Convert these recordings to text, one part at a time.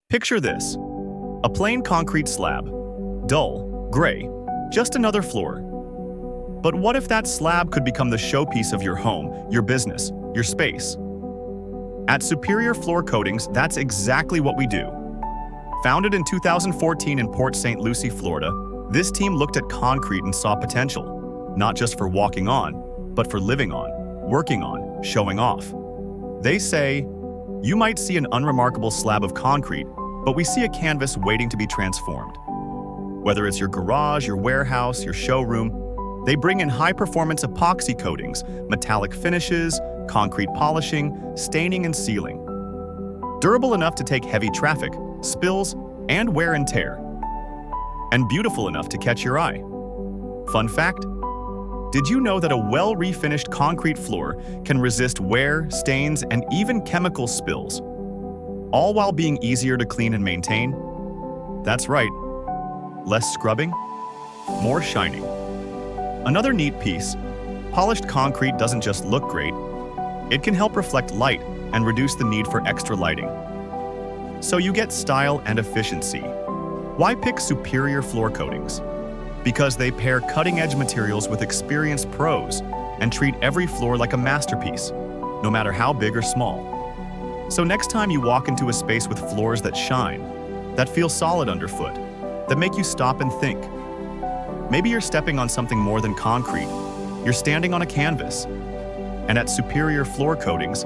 Picture this: a plain concrete slab, dull, gray, just another floor. But what if that slab could become the showpiece of your home, your business, your space? At Superior Floor Coatings, that's exactly what we do. Founded in 2014 in Port St. Lucie, Florida, this team looked at concrete and saw potential, not just for walking on, but for living on, working on, showing off. They say, you might see an unremarkable slab of concrete, but we see a canvas waiting to be transformed. Whether it's your garage, your warehouse, your showroom, they bring in high-performance epoxy coatings, metallic finishes, concrete polishing, staining and sealing. Durable enough to take heavy traffic, spills, and wear and tear. And beautiful enough to catch your eye. Fun fact: did you know that a well-refinished concrete floor can resist wear, stains, and even chemical spills, all while being easier to clean and maintain? That's right. Less scrubbing, more shining. Another neat piece: polished concrete doesn't just look great, it can help reflect light and reduce the need for extra lighting. So you get style and efficiency. Why pick Superior Floor Coatings? Because they pair cutting-edge materials with experienced pros and treat every floor like a masterpiece, no matter how big or small. So next time you walk into a space with floors that shine, that feel solid underfoot, that make you stop and think. Maybe you're stepping on something more than concrete. You're standing on a canvas. And at Superior Floor Coatings,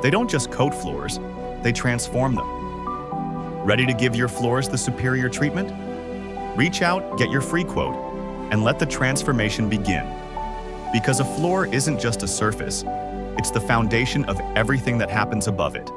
they don't just coat floors, they transform them. Ready to give your floors the superior treatment? Reach out, get your free quote, and let the transformation begin. Because a floor isn't just a surface, it's the foundation of everything that happens above it.